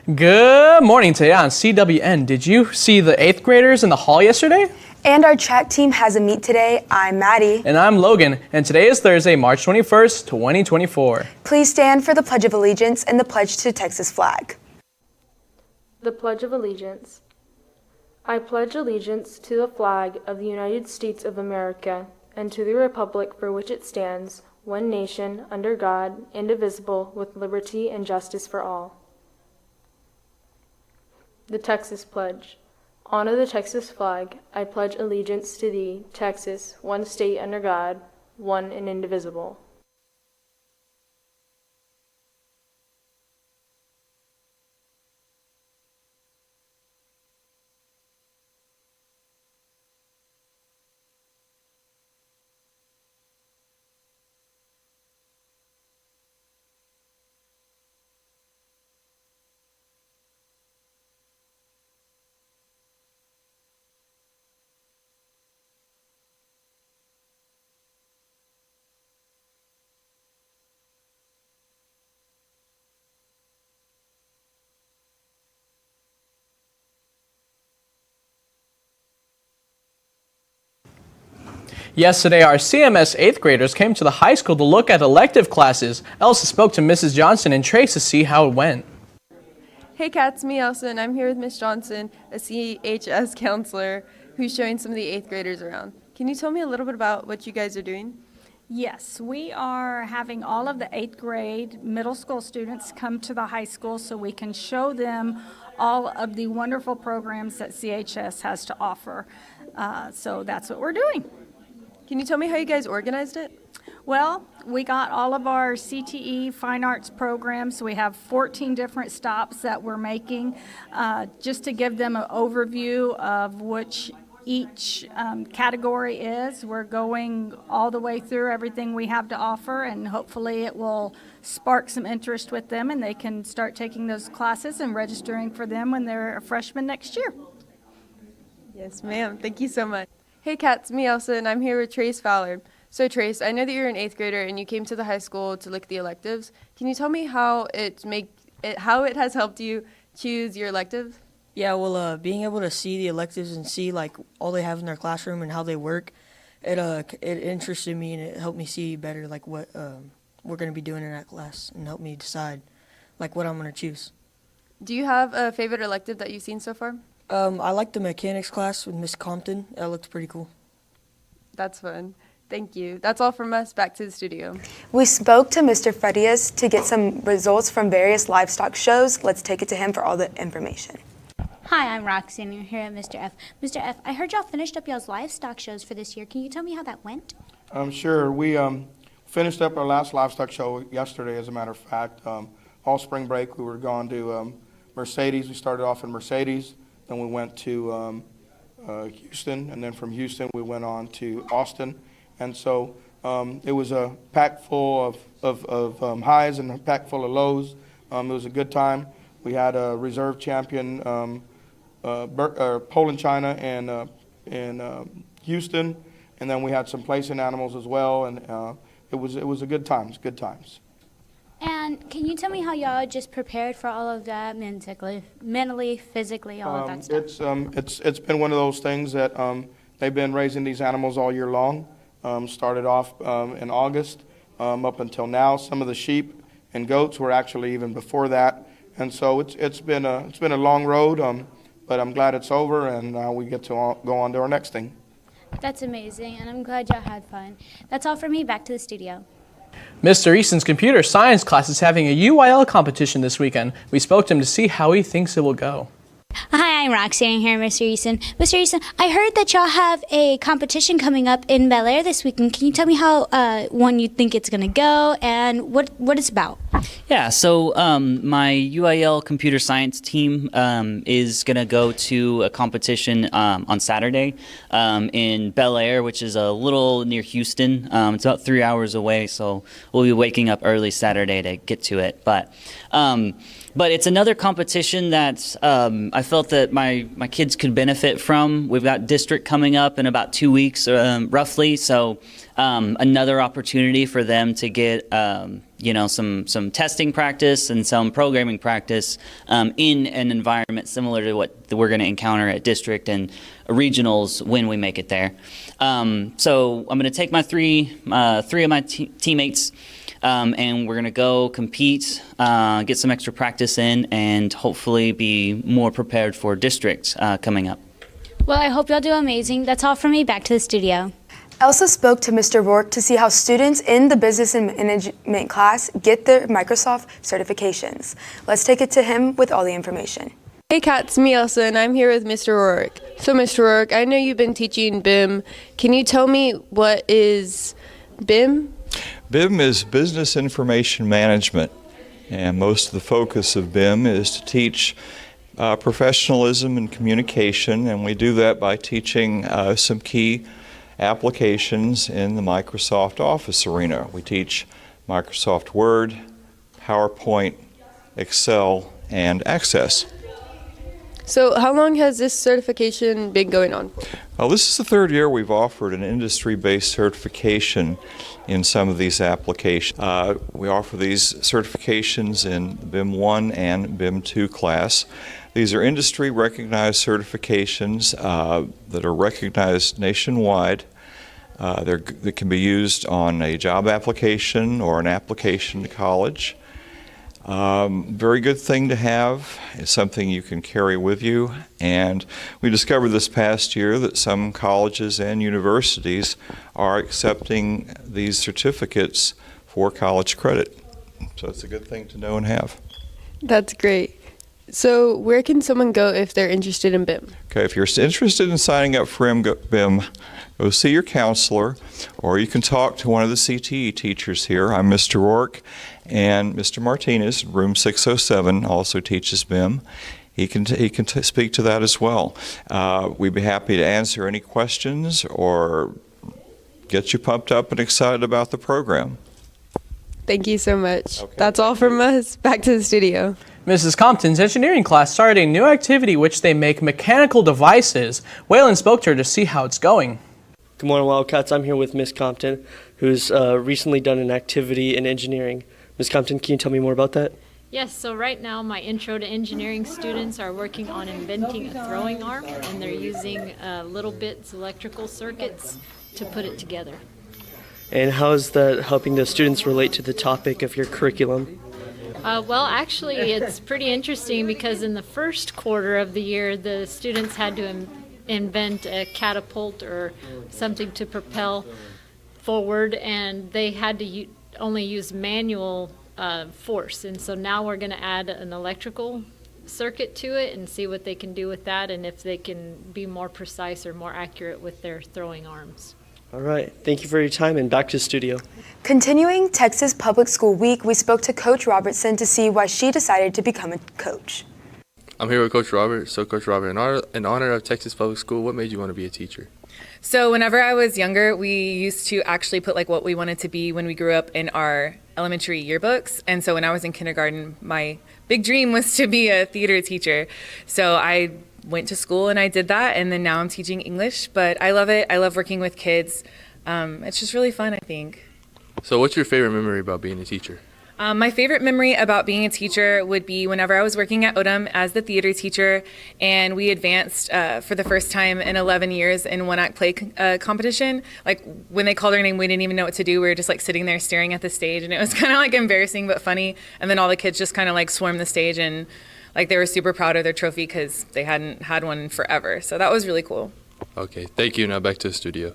Good morning. Today on CWN, did you see the 8th graders in the hall yesterday? And our track team has a meet today. I'm Maddie. And I'm Logan, and today is Thursday, March 21st, 2024. Please stand for the Pledge of Allegiance and the pledge to the Texas flag. The Pledge of Allegiance. I pledge allegiance to the flag of the United States of America and to the republic for which it stands, one nation, under God, indivisible, with liberty and justice for all. The Texas Pledge. Honor the Texas flag. I pledge allegiance to thee, Texas, one state under God, one and indivisible. Yesterday, our CMS 8th graders came to the high school to look at elective classes. Elsa spoke to Mrs. Johnson and Trace to see how it went. Hey Kat, it's me Elsa, and I'm here with Miss Johnson, a CHS counselor, who's showing some of the 8th graders around. Can you tell me a little bit about what you guys are doing? Yes, we are having all of the 8th grade middle school students come to the high school so we can show them all of the wonderful programs that CHS has to offer. So that's what we're doing. Can you tell me how you guys organized it? Well, we got all of our CTE fine arts programs. We have 14 different stops that we're making just to give them an overview of which each category is. We're going all the way through everything we have to offer, and hopefully it will spark some interest with them and they can start taking those classes and registering for them when they're a freshman next year. Yes, ma'am. Thank you so much. Hey Kat, it's me Elsa, and I'm here with Trace Fowler. So Trace, I know that you're an 8th grader and you came to the high school to look at the electives. Can you tell me how it has helped you choose your electives? Yeah, well, being able to see the electives and see like all they have in their classroom and how they work, it interested me and it helped me see better like what we're going to be doing in that class and help me decide like what I'm going to choose. Do you have a favorite elective that you've seen so far? I like the mechanics class with Miss Compton. That looked pretty cool. That's fun. Thank you. That's all from us. Back to the studio. We spoke to Mr. Fridias to get some results from various livestock shows. Let's take it to him for all the information. Hi, I'm Roxy, and you're here at Mr. F. Mr. F, I heard y'all finished up y'all's livestock shows for this year. Can you tell me how that went? Sure. We finished up our last livestock show yesterday, as a matter of fact. All spring break, we were gone to Mercedes. We started off in Mercedes. Then we went to Houston, and then from Houston we went on to Austin. And so it was a pack full of highs and a pack full of lows. It was a good time. We had a reserve champion, Poland China, and Houston, and then we had some placing animals as well. And it was a good times, good times. And can you tell me how y'all just prepared for all of that mentally, physically, all of that stuff? It's been one of those things that they've been raising these animals all year long. Started off in August up until now. Some of the sheep and goats were actually even before that, and so it's been a long road. But I'm glad it's over, and now we get to go on to our next thing. That's amazing, and I'm glad y'all had fun. That's all from me. Back to the studio. Mr. Easton's computer science class is having a UIL competition this weekend. We spoke to him to see how he thinks it will go. Hi, I'm Roxanne here, Mr. Easton. Mr. Easton, I heard that y'all have a competition coming up in Bel Air this weekend. Can you tell me how you think it's going to go and what it's about? Yeah, so my UIL computer science team is going to go to a competition on Saturday in Bel Air, which is a little near Houston. It's about 3 hours away, so we'll be waking up early Saturday to get to it. But it's another competition that I felt that my kids could benefit from. We've got district coming up in about 2 weeks, roughly. So another opportunity for them to get some testing practice and some programming practice in an environment similar to what we're going to encounter at district and regionals when we make it there. So I'm going to take my three of my teammates. And we're going to go compete, get some extra practice in, and hopefully be more prepared for district coming up. Well, I hope y'all do amazing. That's all from me. Back to the studio. Elsa spoke to Mr. Rourke to see how students in the business and management class get their Microsoft certifications. Let's take it to him with all the information. Hey Kat, it's me Elsa, and I'm here with Mr. Rourke. So Mr. Rourke, I know you've been teaching BIM. Can you tell me what is BIM? BIM is Business Information Management, and most of the focus of BIM is to teach professionalism and communication, and we do that by teaching some key applications in the Microsoft Office arena. We teach Microsoft Word, PowerPoint, Excel, and Access. So how long has this certification been going on for? Well, this is the third year we've offered an industry-based certification in some of these applications. We offer these certifications in the BIM 1 and BIM 2 class. These are industry-recognized certifications that are recognized nationwide. They can be used on a job application or an application to college. Very good thing to have. It's something you can carry with you, and we discovered this past year that some colleges and universities are accepting these certificates for college credit. So it's a good thing to know and have. That's great. So where can someone go if they're interested in BIM? Okay, if you're interested in signing up for BIM, go see your counselor, or you can talk to one of the CTE teachers here. I'm Mr. Rourke, and Mr. Martinez, room 607, also teaches BIM. He can speak to that as well. We'd be happy to answer any questions or get you pumped up and excited about the program. Thank you so much. Okay. That's all from us. Back to the studio. Mrs. Compton's engineering class started a new activity which they make mechanical devices. Waylon spoke to her to see how it's going. Good morning, Wildcats. I'm here with Miss Compton, who's recently done an activity in engineering. Miss Compton, can you tell me more about that? Yes, so right now my intro to engineering students are working on inventing a throwing arm, and they're using little bits, electrical circuits, to put it together. And how is that helping the students relate to the topic of your curriculum? Well, actually, it's pretty interesting because in the first quarter of the year, the students had to invent a catapult or something to propel forward, and they had to only use manual force. And so now we're going to add an electrical circuit to it and see what they can do with that and if they can be more precise or more accurate with their throwing arms. All right. Thank you for your time, and back to the studio. Continuing Texas Public School Week, we spoke to Coach Robertson to see why she decided to become a coach. I'm here with Coach Robert. So, Coach Robert, in honor of Texas Public School, what made you want to be a teacher? So whenever I was younger, we used to actually put like what we wanted to be when we grew up in our elementary yearbooks. And so when I was in kindergarten, my big dream was to be a theater teacher. So I went to school and I did that, and then now I'm teaching English. But I love it. I love working with kids. It's just really fun, I think. So what's your favorite memory about being a teacher? My favorite memory about being a teacher would be whenever I was working at Odom as the theater teacher, and we advanced for the first time in 11 years in one-act play competition. Like when they called our name, we didn't even know what to do. We were just like sitting there staring at the stage, and it was kind of like embarrassing but funny. And then all the kids just kind of like swarmed the stage, and like they were super proud of their trophy because they hadn't had one in forever. So that was really cool. Okay, thank you. Now back to the studio.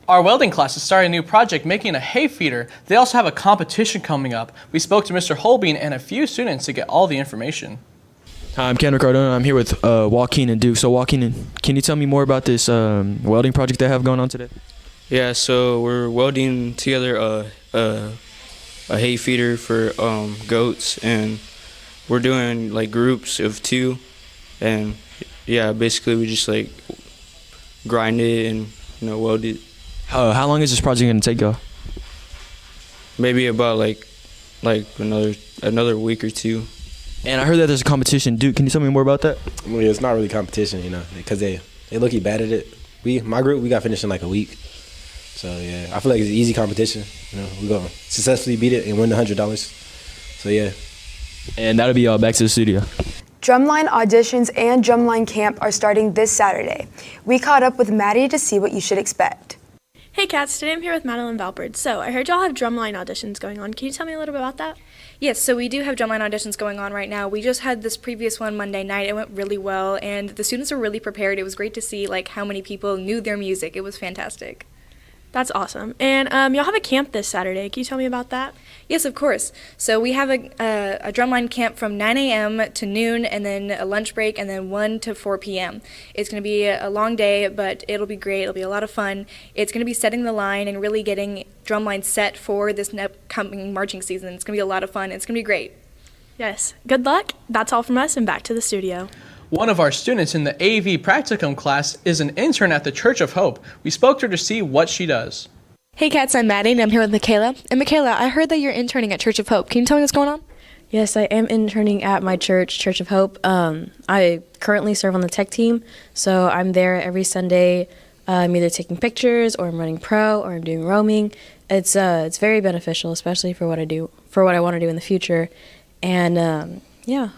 Our welding class has started a new project making a hay feeder. They also have a competition coming up. We spoke to Mr. Holbein and a few students to get all the information. Hi, I'm Kendrick Cardona. I'm here with Joaquin and Duke. So Joaquin, can you tell me more about this welding project they have going on today? Yeah, so we're welding together a hay feeder for goats, and we're doing like groups of 2, and yeah, basically we just like grind it and weld it. How long is this project going to take y'all? Maybe about like another week or 2. And I heard that there's a competition. Dude, can you tell me more about that? Well, yeah, it's not really competition, because they look bad at it. My group, we got finished in like a week. So yeah, I feel like it's an easy competition. We're gonna successfully beat it and win the $100. So yeah. And that'll be all back to the studio. Drumline auditions and drumline camp are starting this Saturday. We caught up with Maddie to see what you should expect. Hey Cats, today I'm here with Madeline Valpert. So I heard y'all have drumline auditions going on. Can you tell me a little bit about that? Yes, so we do have drumline auditions going on right now. We just had this previous one Monday night. It went really well, and the students were really prepared. It was great to see how many people knew their music. It was fantastic. That's awesome. And y'all have a camp this Saturday. Can you tell me about that? Yes, of course. So we have a drumline camp from 9 a.m. to noon, and then a lunch break, and then 1 to 4 p.m. It's going to be a long day, but it'll be great. It'll be a lot of fun. It's going to be setting the line and really getting drumline set for this upcoming marching season. It's going to be a lot of fun. It's going to be great. Yes. Good luck. That's all from us, and back to the studio. One of our students in the AV practicum class is an intern at the Church of Hope. We spoke to her to see what she does. Hey Cats, I'm Maddie and I'm here with Michaela. And Michaela, I heard that you're interning at Church of Hope. Can you tell me what's going on? Yes, I am interning at my church, Church of Hope. I currently serve on the tech team, so I'm there every Sunday. I'm either taking pictures, or I'm running pro, or I'm doing roaming. It's very beneficial, especially for what I want to do in the future. And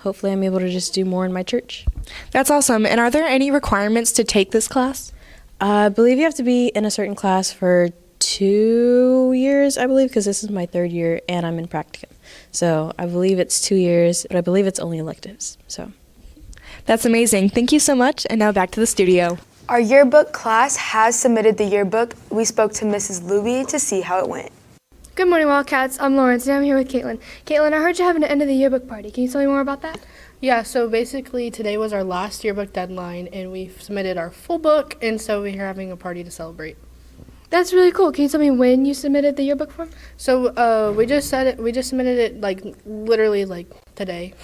hopefully I'm able to just do more in my church. That's awesome. And are there any requirements to take this class? I believe you have to be in a certain class for 2 years, I believe, because this is my 3rd year and I'm in practicum. So I believe it's 2 years, but I believe it's only electives. So that's amazing. Thank you so much. And now back to the studio. Our yearbook class has submitted the yearbook. We spoke to Mrs. Louie to see how it went. Good morning, Wildcats. I'm Lawrence, and I'm here with Caitlin. Caitlin, I heard you having an end of the yearbook party. Can you tell me more about that? Yeah, so basically today was our last yearbook deadline, and we submitted our full book, and so we're having a party to celebrate. That's really cool. Can you tell me when you submitted the yearbook form? So we just submitted it literally today.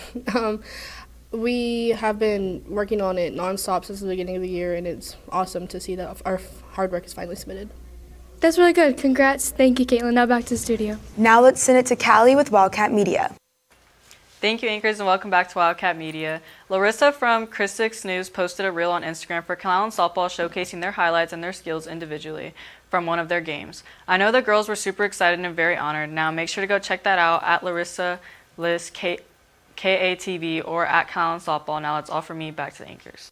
We have been working on it nonstop since the beginning of the year, and it's awesome to see that our hard work is finally submitted. That's really good. Congrats. Thank you, Caitlin. Now back to the studio. Now let's send it to Callie with Wildcat Media. Thank you, anchors, and welcome back to Wildcat Media. Larissa from Chris 6 News posted a reel on Instagram for Calallen softball showcasing their highlights and their skills individually from one of their games. I know the girls were super excited and very honored. Now make sure to go check that out at Larissa Liz KATV or at Calallen softball. Now that's all for me. Back to the anchors.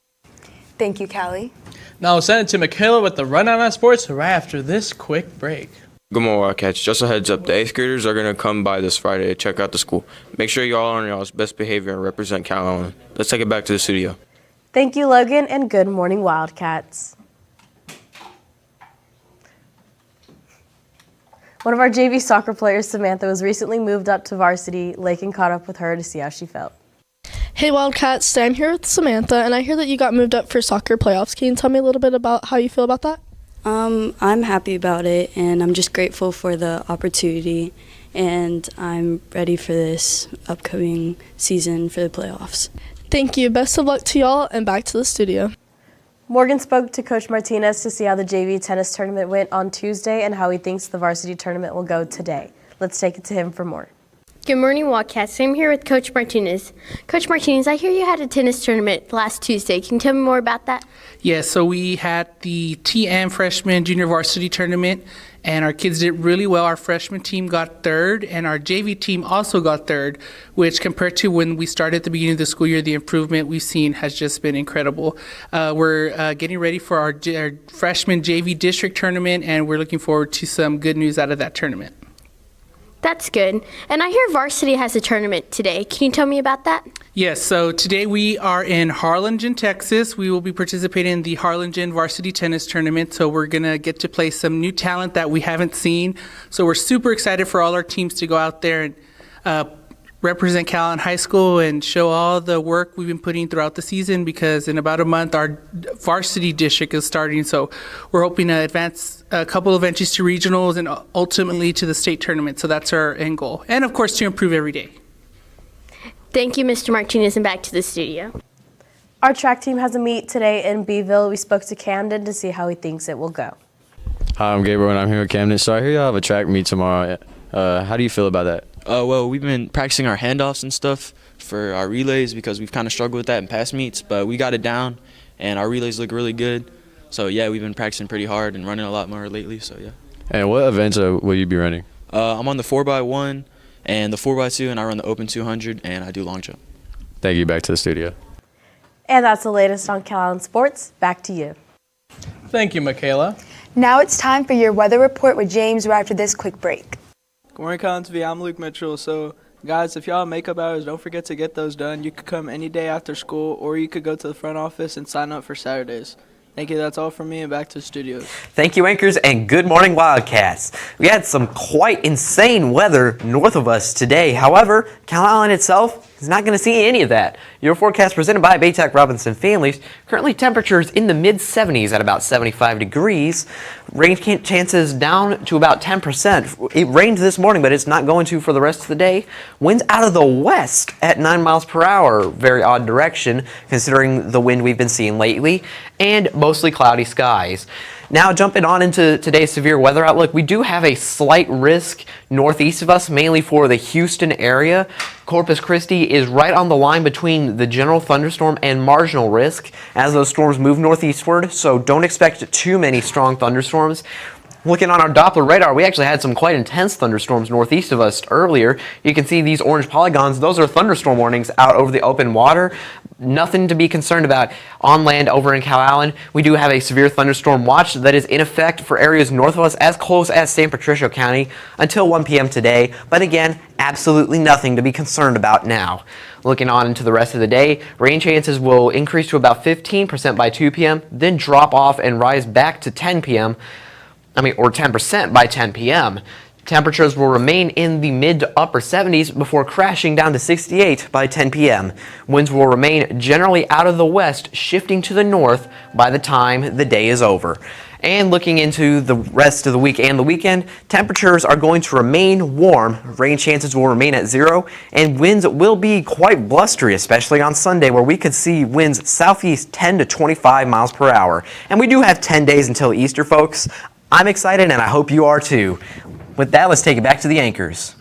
Thank you, Callie. Now we'll send it to Michaela with the rundown on sports right after this quick break. Good morning, Wildcats. Just a heads up, the 8th graders are going to come by this Friday to check out the school. Make sure y'all are on y'all's best behavior and represent Calallen. Let's take it back to the studio. Thank you, Logan, and good morning, Wildcats. One of our JV soccer players, Samantha, was recently moved up to varsity. Lakin caught up with her to see how she felt. Hey Wildcats, I'm here with Samantha, and I hear that you got moved up for soccer playoffs. Can you tell me a little bit about how you feel about that? I'm happy about it, and I'm just grateful for the opportunity, and I'm ready for this upcoming season for the playoffs. Thank you. Best of luck to y'all, and back to the studio. Morgan spoke to Coach Martinez to see how the JV tennis tournament went on Tuesday and how he thinks the varsity tournament will go today. Let's take it to him for more. Good morning, Wildcats. I'm here with Coach Martinez. Coach Martinez, I hear you had a tennis tournament last Tuesday. Can you tell me more about that? Yes, so we had the TM freshman junior varsity tournament, and our kids did really well. Our freshman team got 3rd, and our JV team also got 3rd, which compared to when we started at the beginning of the school year, the improvement we've seen has just been incredible. We're getting ready for our freshman JV district tournament, and we're looking forward to some good news out of that tournament. That's good. And I hear varsity has a tournament today. Can you tell me about that? Yes, so today we are in Harlingen, Texas. We will be participating in the Harlingen Varsity Tennis Tournament, so we're going to get to play some new talent that we haven't seen. So we're super excited for all our teams to go out there and represent Calallen High School and show all the work we've been putting throughout the season, because in about a month our varsity district is starting, so we're hoping to advance a couple of entries to regionals and ultimately to the state tournament. So that's our end goal, and of course to improve every day. Thank you, Mr. Martinez, and back to the studio. Our track team has a meet today in Beeville. We spoke to Camden to see how he thinks it will go. Hi, I'm Gabriel, and I'm here with Camden. So I hear you have a track meet tomorrow. How do you feel about that? Well, we've been practicing our handoffs and stuff for our relays because we've kind of struggled with that in past meets, but we got it down, and our relays look really good. So, yeah, we've been practicing pretty hard and running a lot more lately, so, yeah. And what events will you be running? I'm on the 4x1 and the 4x2, and I run the open 200, and I do long jump. Thank you. Back to the studio. And that's the latest on Calallen Sports. Back to you. Thank you, Michaela. Now it's time for your weather report with James right after this quick break. Good morning, Calallen TV. I'm Luke Mitchell. So, guys, if y'all have makeup hours, don't forget to get those done. You could come any day after school, or you could go to the front office and sign up for Saturdays. Thank you. That's all from me, and back to the studios. Thank you, anchors, and good morning, Wildcats. We had some quite insane weather north of us today. However, Calallen itself is not going to see any of that. Your forecast presented by Baytech Robinson Families. Currently temperatures in the mid-70s at about 75 degrees. Rain chances down to about 10%. It rained this morning, but it's not going to for the rest of the day. Winds out of the west at 9 miles per hour. Very odd direction considering the wind we've been seeing lately. And mostly cloudy skies. Now jumping on into today's severe weather outlook, we do have a slight risk northeast of us, mainly for the Houston area. Corpus Christi is right on the line between the general thunderstorm and marginal risk as those storms move northeastward, so don't expect too many strong thunderstorms. Looking on our Doppler radar, we actually had some quite intense thunderstorms northeast of us earlier. You can see these orange polygons. Those are thunderstorm warnings out over the open water. Nothing to be concerned about on land over in Calallen. We do have a severe thunderstorm watch that is in effect for areas north of us as close as San Patricio County until 1 p.m. today. But again, absolutely nothing to be concerned about now. Looking on into the rest of the day, rain chances will increase to about 15% by 2 p.m., then drop off and rise back to 10 p.m. or 10% by 10 p.m. Temperatures will remain in the mid to upper 70s before crashing down to 68 by 10 p.m. Winds will remain generally out of the west, shifting to the north by the time the day is over. And looking into the rest of the week and the weekend, temperatures are going to remain warm. Rain chances will remain at 0, and winds will be quite blustery, especially on Sunday, where we could see winds southeast 10 to 25 miles per hour. And we do have 10 days until Easter, folks. I'm excited, and I hope you are too. With that, let's take it back to the anchors.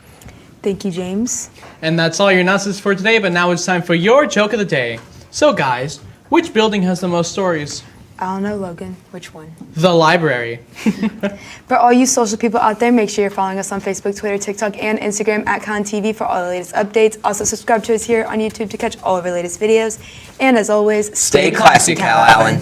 Thank you, James. And that's all your announcements for today, but now it's time for your joke of the day. So guys, which building has the most stories? I don't know, Logan. Which one? The library. For all you social people out there, make sure you're following us on Facebook, Twitter, TikTok, and Instagram at CalallenTV for all the latest updates. Also subscribe to us here on YouTube to catch all of our latest videos. And as always, Stay classy, Calallen.